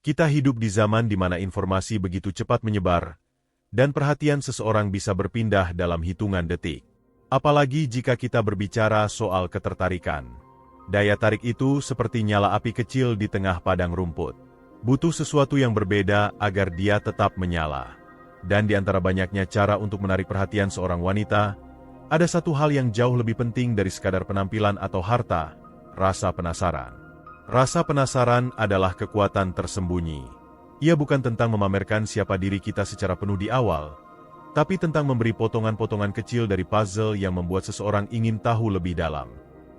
Kita hidup di zaman di mana informasi begitu cepat menyebar, dan perhatian seseorang bisa berpindah dalam hitungan detik. Apalagi jika kita berbicara soal ketertarikan. Daya tarik itu seperti nyala api kecil di tengah padang rumput. Butuh sesuatu yang berbeda agar dia tetap menyala. Dan di antara banyaknya cara untuk menarik perhatian seorang wanita, ada satu hal yang jauh lebih penting dari sekadar penampilan atau harta, rasa penasaran. Rasa penasaran adalah kekuatan tersembunyi. Ia bukan tentang memamerkan siapa diri kita secara penuh di awal, tapi tentang memberi potongan-potongan kecil dari puzzle yang membuat seseorang ingin tahu lebih dalam.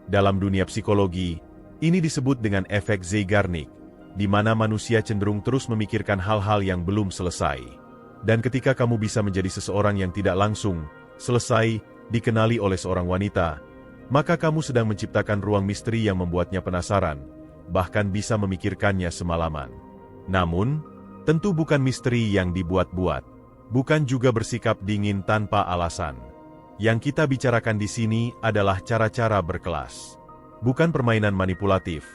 Dalam dunia psikologi, ini disebut dengan efek Zeigarnik, di mana manusia cenderung terus memikirkan hal-hal yang belum selesai. Dan ketika kamu bisa menjadi seseorang yang tidak langsung selesai dikenali oleh seorang wanita, maka kamu sedang menciptakan ruang misteri yang membuatnya penasaran, bahkan bisa memikirkannya semalaman. Namun, tentu bukan misteri yang dibuat-buat, bukan juga bersikap dingin tanpa alasan. Yang kita bicarakan di sini adalah cara-cara berkelas. Bukan permainan manipulatif,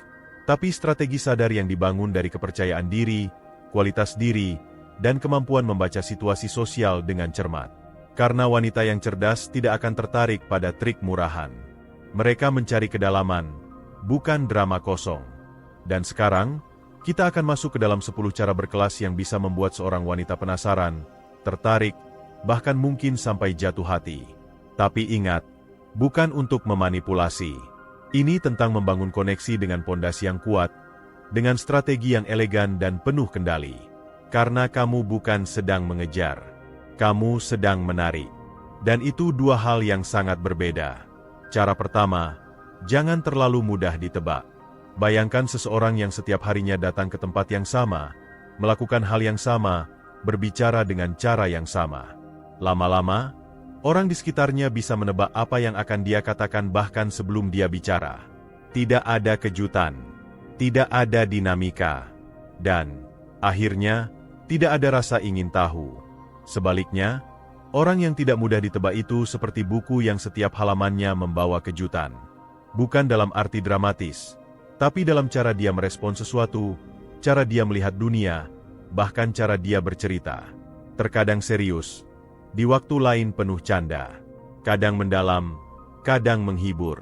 tapi strategi sadar yang dibangun dari kepercayaan diri, kualitas diri, dan kemampuan membaca situasi sosial dengan cermat. Karena wanita yang cerdas tidak akan tertarik pada trik murahan. Mereka mencari kedalaman, bukan drama kosong. Dan sekarang, kita akan masuk ke dalam 10 cara berkelas yang bisa membuat seorang wanita penasaran, tertarik, bahkan mungkin sampai jatuh hati. Tapi ingat, bukan untuk memanipulasi. Ini tentang membangun koneksi dengan pondasi yang kuat, dengan strategi yang elegan dan penuh kendali. Karena kamu bukan sedang mengejar, kamu sedang menarik. Dan itu dua hal yang sangat berbeda. Cara pertama, jangan terlalu mudah ditebak. Bayangkan seseorang yang setiap harinya datang ke tempat yang sama, melakukan hal yang sama, berbicara dengan cara yang sama. Lama-lama, orang di sekitarnya bisa menebak apa yang akan dia katakan bahkan sebelum dia bicara. Tidak ada kejutan, tidak ada dinamika, dan akhirnya tidak ada rasa ingin tahu. Sebaliknya, orang yang tidak mudah ditebak itu seperti buku yang setiap halamannya membawa kejutan. Bukan dalam arti dramatis, tapi dalam cara dia merespon sesuatu, cara dia melihat dunia, bahkan cara dia bercerita. Terkadang serius, di waktu lain penuh canda, kadang mendalam, kadang menghibur,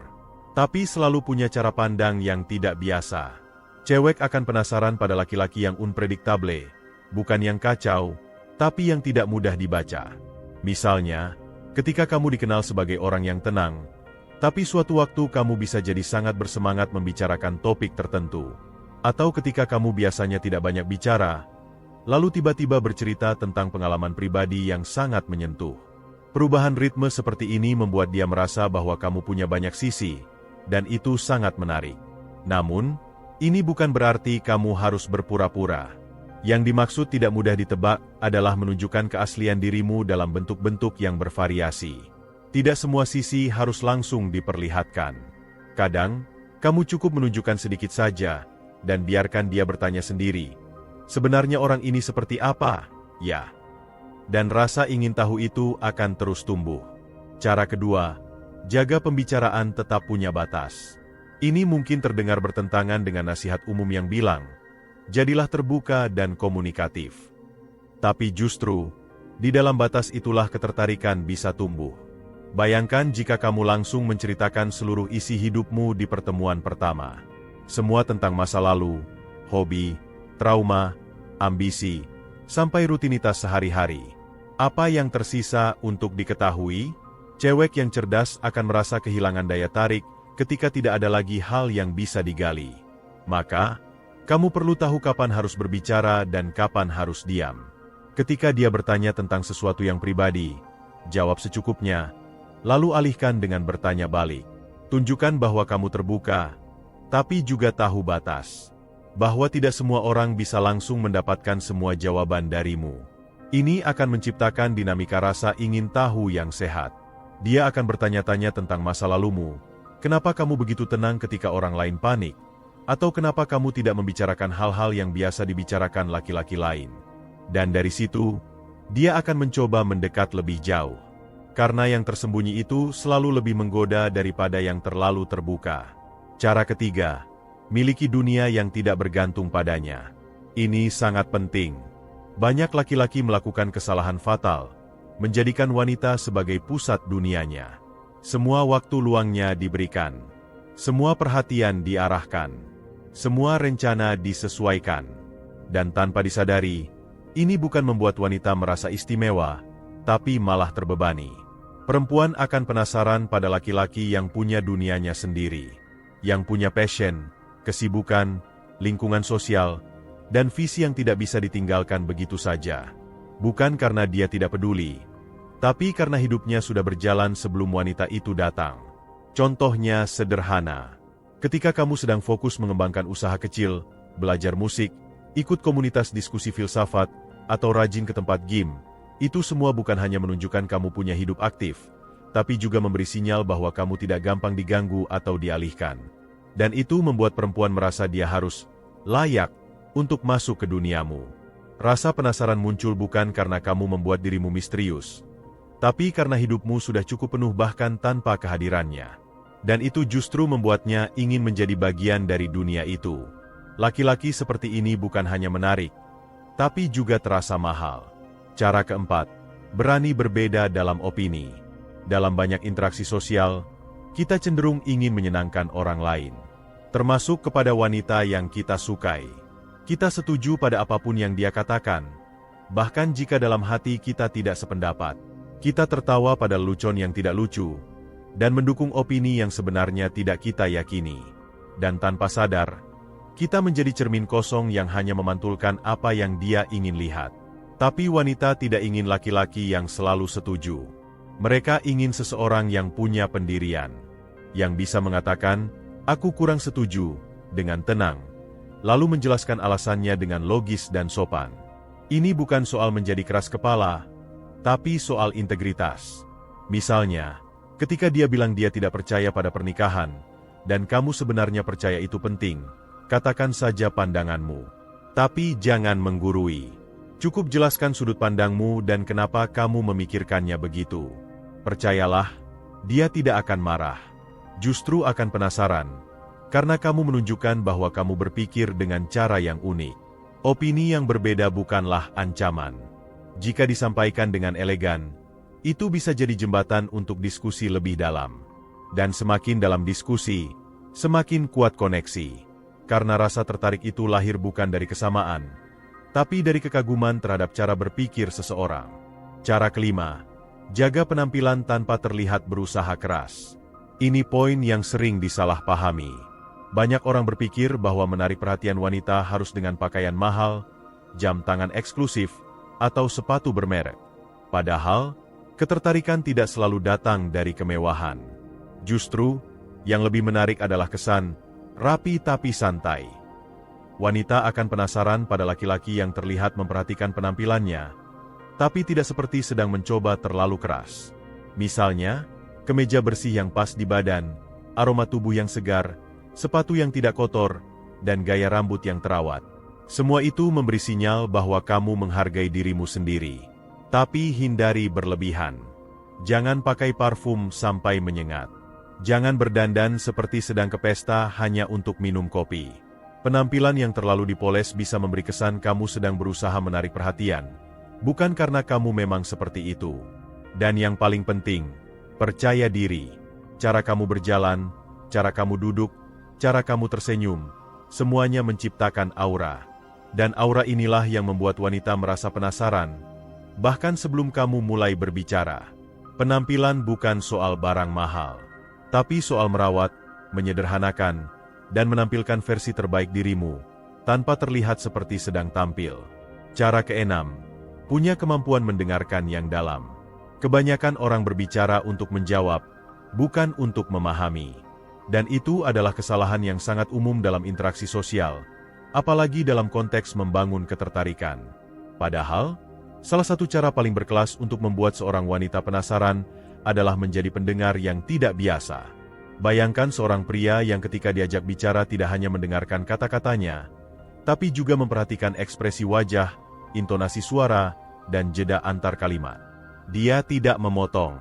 tapi selalu punya cara pandang yang tidak biasa. Cewek akan penasaran pada laki-laki yang unpredictable, bukan yang kacau, tapi yang tidak mudah dibaca. Misalnya, ketika kamu dikenal sebagai orang yang tenang, tapi suatu waktu kamu bisa jadi sangat bersemangat membicarakan topik tertentu. Atau ketika kamu biasanya tidak banyak bicara, lalu tiba-tiba bercerita tentang pengalaman pribadi yang sangat menyentuh. Perubahan ritme seperti ini membuat dia merasa bahwa kamu punya banyak sisi, dan itu sangat menarik. Namun, ini bukan berarti kamu harus berpura-pura. Yang dimaksud tidak mudah ditebak adalah menunjukkan keaslian dirimu dalam bentuk-bentuk yang bervariasi. Tidak semua sisi harus langsung diperlihatkan. Kadang, kamu cukup menunjukkan sedikit saja, dan biarkan dia bertanya sendiri. Sebenarnya orang ini seperti apa? Ya. Dan rasa ingin tahu itu akan terus tumbuh. Cara kedua, jaga pembicaraan tetap punya batas. Ini mungkin terdengar bertentangan dengan nasihat umum yang bilang, jadilah terbuka dan komunikatif. Tapi justru, di dalam batas itulah ketertarikan bisa tumbuh. Bayangkan jika kamu langsung menceritakan seluruh isi hidupmu di pertemuan pertama. Semua tentang masa lalu, hobi, trauma, ambisi, sampai rutinitas sehari-hari. Apa yang tersisa untuk diketahui? Cewek yang cerdas akan merasa kehilangan daya tarik ketika tidak ada lagi hal yang bisa digali. Maka, kamu perlu tahu kapan harus berbicara dan kapan harus diam. Ketika dia bertanya tentang sesuatu yang pribadi, jawab secukupnya, lalu alihkan dengan bertanya balik. Tunjukkan bahwa kamu terbuka, tapi juga tahu batas. Bahwa tidak semua orang bisa langsung mendapatkan semua jawaban darimu. Ini akan menciptakan dinamika rasa ingin tahu yang sehat. Dia akan bertanya-tanya tentang masa lalumu. Kenapa kamu begitu tenang ketika orang lain panik? Atau kenapa kamu tidak membicarakan hal-hal yang biasa dibicarakan laki-laki lain? Dan dari situ, dia akan mencoba mendekat lebih jauh. Karena yang tersembunyi itu selalu lebih menggoda daripada yang terlalu terbuka. Cara ketiga, miliki dunia yang tidak bergantung padanya. Ini sangat penting. Banyak laki-laki melakukan kesalahan fatal, menjadikan wanita sebagai pusat dunianya. Semua waktu luangnya diberikan. Semua perhatian diarahkan. Semua rencana disesuaikan. Dan tanpa disadari, ini bukan membuat wanita merasa istimewa, tapi malah terbebani. Perempuan akan penasaran pada laki-laki yang punya dunianya sendiri, yang punya passion, kesibukan, lingkungan sosial, dan visi yang tidak bisa ditinggalkan begitu saja. Bukan karena dia tidak peduli, tapi karena hidupnya sudah berjalan sebelum wanita itu datang. Contohnya sederhana. Ketika kamu sedang fokus mengembangkan usaha kecil, belajar musik, ikut komunitas diskusi filsafat, atau rajin ke tempat gym, itu semua bukan hanya menunjukkan kamu punya hidup aktif, tapi juga memberi sinyal bahwa kamu tidak gampang diganggu atau dialihkan. Dan itu membuat perempuan merasa dia harus layak untuk masuk ke duniamu. Rasa penasaran muncul bukan karena kamu membuat dirimu misterius, tapi karena hidupmu sudah cukup penuh bahkan tanpa kehadirannya. Dan itu justru membuatnya ingin menjadi bagian dari dunia itu. Laki-laki seperti ini bukan hanya menarik, tapi juga terasa mahal. Cara keempat, berani berbeda dalam opini. Dalam banyak interaksi sosial, kita cenderung ingin menyenangkan orang lain, termasuk kepada wanita yang kita sukai. Kita setuju pada apapun yang dia katakan, bahkan jika dalam hati kita tidak sependapat. Kita tertawa pada lelucon yang tidak lucu, dan mendukung opini yang sebenarnya tidak kita yakini. Dan tanpa sadar, kita menjadi cermin kosong yang hanya memantulkan apa yang dia ingin lihat. Tapi wanita tidak ingin laki-laki yang selalu setuju. Mereka ingin seseorang yang punya pendirian, yang bisa mengatakan, "Aku kurang setuju," dengan tenang, lalu menjelaskan alasannya dengan logis dan sopan. Ini bukan soal menjadi keras kepala, tapi soal integritas. Misalnya, ketika dia bilang dia tidak percaya pada pernikahan, dan kamu sebenarnya percaya itu penting, katakan saja pandanganmu. Tapi jangan menggurui. Cukup jelaskan sudut pandangmu dan kenapa kamu memikirkannya begitu. Percayalah, dia tidak akan marah. Justru akan penasaran, karena kamu menunjukkan bahwa kamu berpikir dengan cara yang unik. Opini yang berbeda bukanlah ancaman. Jika disampaikan dengan elegan, itu bisa jadi jembatan untuk diskusi lebih dalam. Dan semakin dalam diskusi, semakin kuat koneksi. Karena rasa tertarik itu lahir bukan dari kesamaan, tapi dari kekaguman terhadap cara berpikir seseorang. Cara kelima, jaga penampilan tanpa terlihat berusaha keras. Ini poin yang sering disalahpahami. Banyak orang berpikir bahwa menarik perhatian wanita harus dengan pakaian mahal, jam tangan eksklusif, atau sepatu bermerek. Padahal, ketertarikan tidak selalu datang dari kemewahan. Justru, yang lebih menarik adalah kesan rapi tapi santai. Wanita akan penasaran pada laki-laki yang terlihat memperhatikan penampilannya, tapi tidak seperti sedang mencoba terlalu keras. Misalnya, kemeja bersih yang pas di badan, aroma tubuh yang segar, sepatu yang tidak kotor, dan gaya rambut yang terawat. Semua itu memberi sinyal bahwa kamu menghargai dirimu sendiri. Tapi hindari berlebihan. Jangan pakai parfum sampai menyengat. Jangan berdandan seperti sedang ke pesta hanya untuk minum kopi. Penampilan yang terlalu dipoles bisa memberi kesan kamu sedang berusaha menarik perhatian, bukan karena kamu memang seperti itu. Dan yang paling penting, percaya diri. Cara kamu berjalan, cara kamu duduk, cara kamu tersenyum, semuanya menciptakan aura. Dan aura inilah yang membuat wanita merasa penasaran, bahkan sebelum kamu mulai berbicara. Penampilan bukan soal barang mahal, tapi soal merawat, menyederhanakan, dan menampilkan versi terbaik dirimu, tanpa terlihat seperti sedang tampil. Cara keenam, punya kemampuan mendengarkan yang dalam. Kebanyakan orang berbicara untuk menjawab, bukan untuk memahami. Dan itu adalah kesalahan yang sangat umum dalam interaksi sosial, apalagi dalam konteks membangun ketertarikan. Padahal, salah satu cara paling berkelas untuk membuat seorang wanita penasaran adalah menjadi pendengar yang tidak biasa. Bayangkan seorang pria yang ketika diajak bicara tidak hanya mendengarkan kata-katanya, tapi juga memperhatikan ekspresi wajah, intonasi suara, dan jeda antar kalimat. Dia tidak memotong,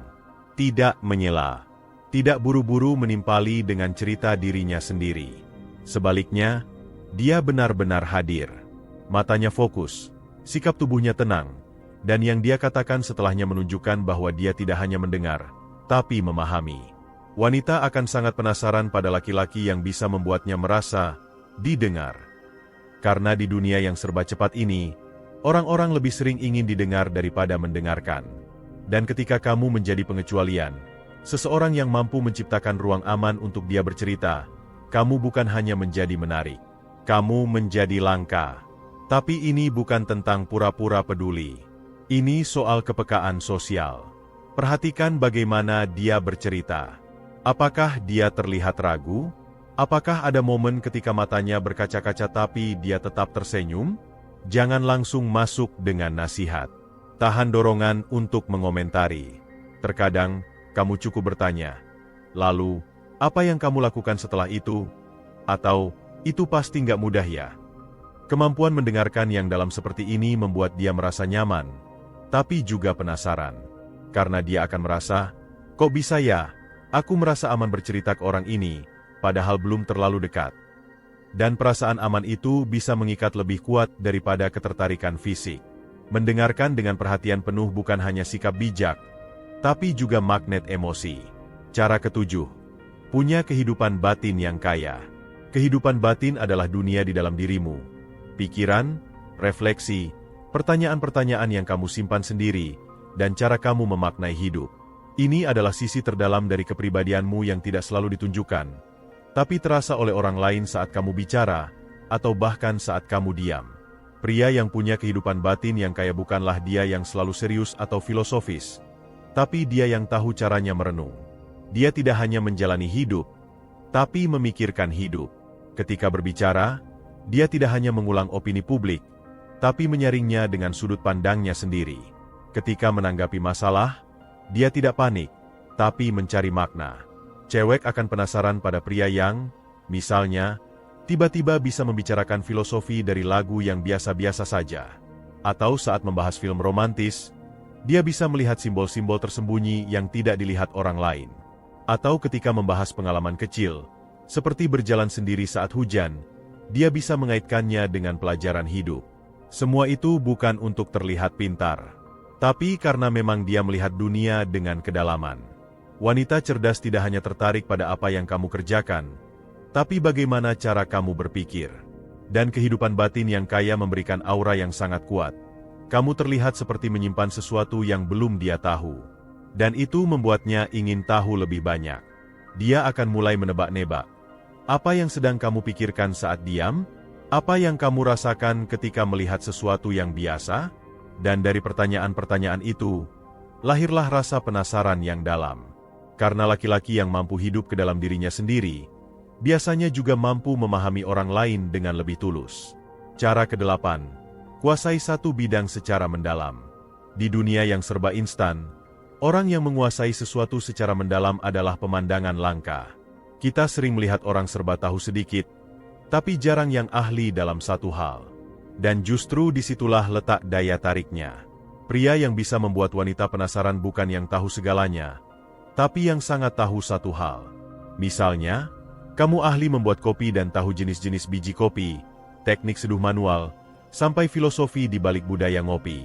tidak menyela, tidak buru-buru menimpali dengan cerita dirinya sendiri. Sebaliknya, dia benar-benar hadir. Matanya fokus, sikap tubuhnya tenang, dan yang dia katakan setelahnya menunjukkan bahwa dia tidak hanya mendengar, tapi memahami. Wanita akan sangat penasaran pada laki-laki yang bisa membuatnya merasa didengar. Karena di dunia yang serba cepat ini, orang-orang lebih sering ingin didengar daripada mendengarkan. Dan ketika kamu menjadi pengecualian, seseorang yang mampu menciptakan ruang aman untuk dia bercerita, kamu bukan hanya menjadi menarik, kamu menjadi langka. Tapi ini bukan tentang pura-pura peduli. Ini soal kepekaan sosial. Perhatikan bagaimana dia bercerita. Apakah dia terlihat ragu? Apakah ada momen ketika matanya berkaca-kaca tapi dia tetap tersenyum? Jangan langsung masuk dengan nasihat. Tahan dorongan untuk mengomentari. Terkadang, kamu cukup bertanya, lalu, apa yang kamu lakukan setelah itu? Atau, itu pasti nggak mudah ya? Kemampuan mendengarkan yang dalam seperti ini membuat dia merasa nyaman, tapi juga penasaran. Karena dia akan merasa, kok bisa ya, aku merasa aman bercerita ke orang ini, padahal belum terlalu dekat. Dan perasaan aman itu bisa mengikat lebih kuat daripada ketertarikan fisik. Mendengarkan dengan perhatian penuh bukan hanya sikap bijak, tapi juga magnet emosi. Cara ketujuh, punya kehidupan batin yang kaya. Kehidupan batin adalah dunia di dalam dirimu. Pikiran, refleksi, pertanyaan-pertanyaan yang kamu simpan sendiri, dan cara kamu memaknai hidup. Ini adalah sisi terdalam dari kepribadianmu yang tidak selalu ditunjukkan, tapi terasa oleh orang lain saat kamu bicara, atau bahkan saat kamu diam. Pria yang punya kehidupan batin yang kaya bukanlah dia yang selalu serius atau filosofis, tapi dia yang tahu caranya merenung. Dia tidak hanya menjalani hidup, tapi memikirkan hidup. Ketika berbicara, dia tidak hanya mengulang opini publik, tapi menyaringnya dengan sudut pandangnya sendiri. Ketika menanggapi masalah, dia tidak panik, tapi mencari makna. Cewek akan penasaran pada pria yang, misalnya, tiba-tiba bisa membicarakan filosofi dari lagu yang biasa-biasa saja. Atau saat membahas film romantis, dia bisa melihat simbol-simbol tersembunyi yang tidak dilihat orang lain. Atau ketika membahas pengalaman kecil, seperti berjalan sendiri saat hujan, dia bisa mengaitkannya dengan pelajaran hidup. Semua itu bukan untuk terlihat pintar, tapi karena memang dia melihat dunia dengan kedalaman. Wanita cerdas tidak hanya tertarik pada apa yang kamu kerjakan, tapi bagaimana cara kamu berpikir. Dan kehidupan batin yang kaya memberikan aura yang sangat kuat. Kamu terlihat seperti menyimpan sesuatu yang belum dia tahu. Dan itu membuatnya ingin tahu lebih banyak. Dia akan mulai menebak-nebak. Apa yang sedang kamu pikirkan saat diam? Apa yang kamu rasakan ketika melihat sesuatu yang biasa? Dan dari pertanyaan-pertanyaan itu, lahirlah rasa penasaran yang dalam. Karena laki-laki yang mampu hidup ke dalam dirinya sendiri, biasanya juga mampu memahami orang lain dengan lebih tulus. Cara ke-8, kuasai satu bidang secara mendalam. Di dunia yang serba instan, orang yang menguasai sesuatu secara mendalam adalah pemandangan langka. Kita sering melihat orang serba tahu sedikit, tapi jarang yang ahli dalam satu hal. Dan justru disitulah letak daya tariknya. Pria yang bisa membuat wanita penasaran bukan yang tahu segalanya, tapi yang sangat tahu satu hal. Misalnya, kamu ahli membuat kopi dan tahu jenis-jenis biji kopi, teknik seduh manual, sampai filosofi di balik budaya ngopi.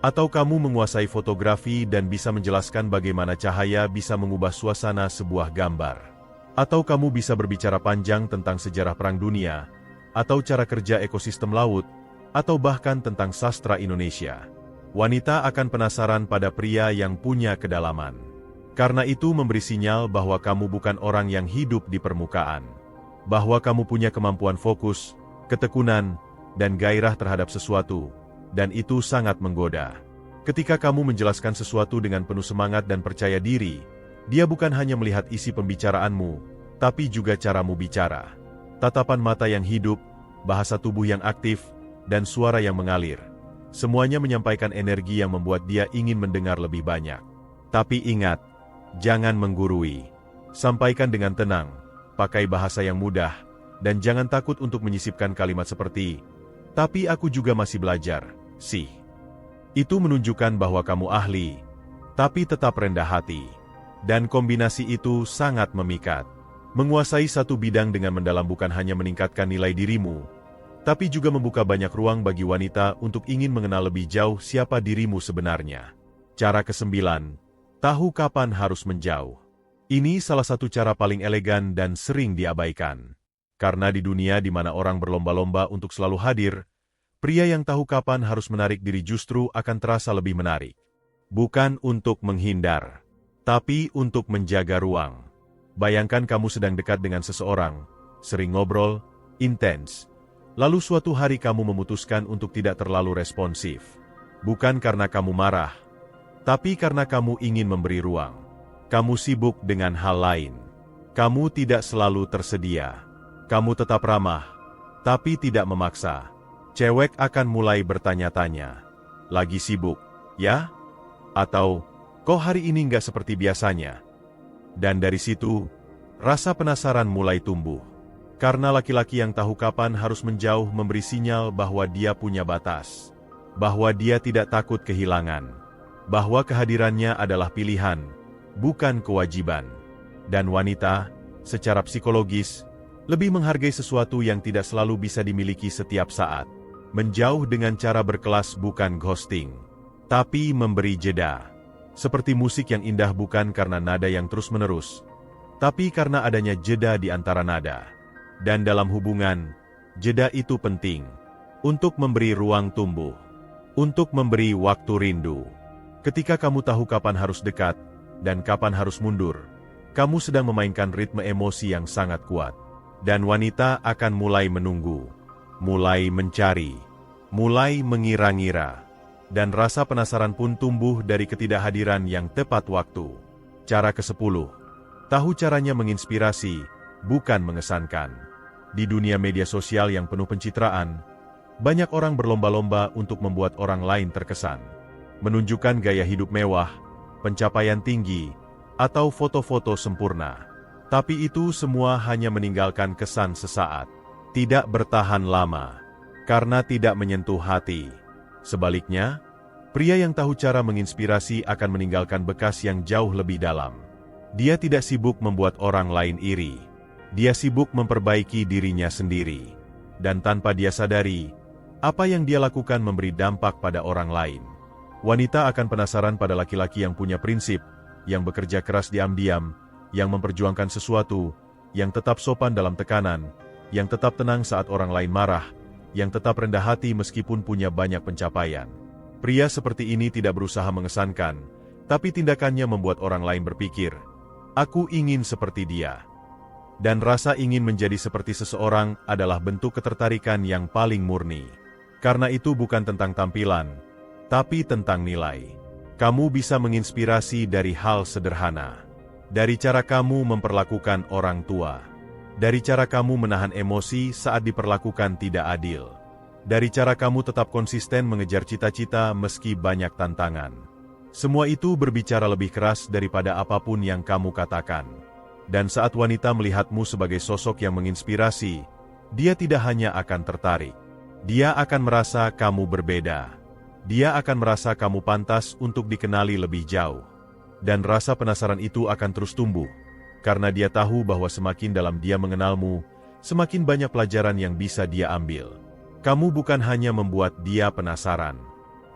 Atau kamu menguasai fotografi dan bisa menjelaskan bagaimana cahaya bisa mengubah suasana sebuah gambar. Atau kamu bisa berbicara panjang tentang sejarah Perang Dunia, atau cara kerja ekosistem laut, atau bahkan tentang sastra Indonesia. Wanita akan penasaran pada pria yang punya kedalaman. Karena itu memberi sinyal bahwa kamu bukan orang yang hidup di permukaan. Bahwa kamu punya kemampuan fokus, ketekunan, dan gairah terhadap sesuatu, dan itu sangat menggoda. Ketika kamu menjelaskan sesuatu dengan penuh semangat dan percaya diri, dia bukan hanya melihat isi pembicaraanmu, tapi juga caramu bicara. Tatapan mata yang hidup, bahasa tubuh yang aktif, dan suara yang mengalir. Semuanya menyampaikan energi yang membuat dia ingin mendengar lebih banyak. Tapi ingat, jangan menggurui. Sampaikan dengan tenang, pakai bahasa yang mudah, dan jangan takut untuk menyisipkan kalimat seperti, "Tapi aku juga masih belajar, sih." Itu menunjukkan bahwa kamu ahli, tapi tetap rendah hati. Dan kombinasi itu sangat memikat. Menguasai satu bidang dengan mendalam bukan hanya meningkatkan nilai dirimu, tapi juga membuka banyak ruang bagi wanita untuk ingin mengenal lebih jauh siapa dirimu sebenarnya. Cara ke-9, tahu kapan harus menjauh. Ini salah satu cara paling elegan dan sering diabaikan. Karena di dunia di mana orang berlomba-lomba untuk selalu hadir, pria yang tahu kapan harus menarik diri justru akan terasa lebih menarik. Bukan untuk menghindar, tapi untuk menjaga ruang. Bayangkan kamu sedang dekat dengan seseorang, sering ngobrol, intens. Lalu suatu hari kamu memutuskan untuk tidak terlalu responsif. Bukan karena kamu marah, tapi karena kamu ingin memberi ruang. Kamu sibuk dengan hal lain. Kamu tidak selalu tersedia. Kamu tetap ramah, tapi tidak memaksa. Cewek akan mulai bertanya-tanya. Lagi sibuk, ya? Atau, kok hari ini nggak seperti biasanya? Dan dari situ, rasa penasaran mulai tumbuh. Karena laki-laki yang tahu kapan harus menjauh memberi sinyal bahwa dia punya batas. Bahwa dia tidak takut kehilangan. Bahwa kehadirannya adalah pilihan, bukan kewajiban. Dan wanita, secara psikologis, lebih menghargai sesuatu yang tidak selalu bisa dimiliki setiap saat. Menjauh dengan cara berkelas bukan ghosting, tapi memberi jeda. Seperti musik yang indah bukan karena nada yang terus-menerus, tapi karena adanya jeda di antara nada. Dan dalam hubungan, jeda itu penting untuk memberi ruang tumbuh, untuk memberi waktu rindu. Ketika kamu tahu kapan harus dekat dan kapan harus mundur, kamu sedang memainkan ritme emosi yang sangat kuat. Dan wanita akan mulai menunggu, mulai mencari, mulai mengira-ngira. Dan rasa penasaran pun tumbuh dari ketidakhadiran yang tepat waktu. Cara ke-10, tahu caranya menginspirasi, bukan mengesankan. Di dunia media sosial yang penuh pencitraan, banyak orang berlomba-lomba untuk membuat orang lain terkesan. Menunjukkan gaya hidup mewah, pencapaian tinggi, atau foto-foto sempurna. Tapi itu semua hanya meninggalkan kesan sesaat. Tidak bertahan lama, karena tidak menyentuh hati. Sebaliknya, pria yang tahu cara menginspirasi akan meninggalkan bekas yang jauh lebih dalam. Dia tidak sibuk membuat orang lain iri. Dia sibuk memperbaiki dirinya sendiri. Dan tanpa dia sadari, apa yang dia lakukan memberi dampak pada orang lain. Wanita akan penasaran pada laki-laki yang punya prinsip, yang bekerja keras diam-diam, yang memperjuangkan sesuatu, yang tetap sopan dalam tekanan, yang tetap tenang saat orang lain marah, yang tetap rendah hati meskipun punya banyak pencapaian. Pria seperti ini tidak berusaha mengesankan, tapi tindakannya membuat orang lain berpikir, "Aku ingin seperti dia." Dan rasa ingin menjadi seperti seseorang adalah bentuk ketertarikan yang paling murni. Karena itu bukan tentang tampilan, tapi tentang nilai. Kamu bisa menginspirasi dari hal sederhana. Dari cara kamu memperlakukan orang tua. Dari cara kamu menahan emosi saat diperlakukan tidak adil. Dari cara kamu tetap konsisten mengejar cita-cita meski banyak tantangan. Semua itu berbicara lebih keras daripada apapun yang kamu katakan. Dan saat wanita melihatmu sebagai sosok yang menginspirasi, dia tidak hanya akan tertarik. Dia akan merasa kamu berbeda. Dia akan merasa kamu pantas untuk dikenali lebih jauh. Dan rasa penasaran itu akan terus tumbuh, karena dia tahu bahwa semakin dalam dia mengenalmu, semakin banyak pelajaran yang bisa dia ambil. Kamu bukan hanya membuat dia penasaran,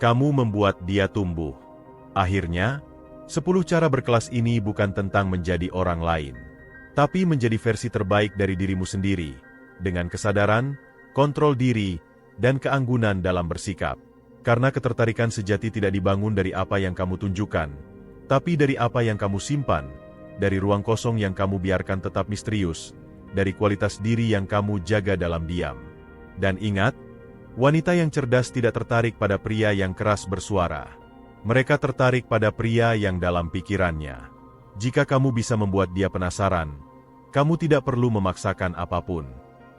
kamu membuat dia tumbuh. Akhirnya, 10 cara berkelas ini bukan tentang menjadi orang lain, tapi menjadi versi terbaik dari dirimu sendiri, dengan kesadaran, kontrol diri, dan keanggunan dalam bersikap. Karena ketertarikan sejati tidak dibangun dari apa yang kamu tunjukkan, tapi dari apa yang kamu simpan, dari ruang kosong yang kamu biarkan tetap misterius, dari kualitas diri yang kamu jaga dalam diam. Dan ingat, wanita yang cerdas tidak tertarik pada pria yang keras bersuara. Mereka tertarik pada pria yang dalam pikirannya. Jika kamu bisa membuat dia penasaran, kamu tidak perlu memaksakan apapun.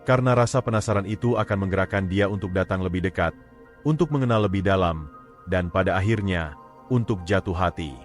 Karena rasa penasaran itu akan menggerakkan dia untuk datang lebih dekat, untuk mengenal lebih dalam, dan pada akhirnya, untuk jatuh hati.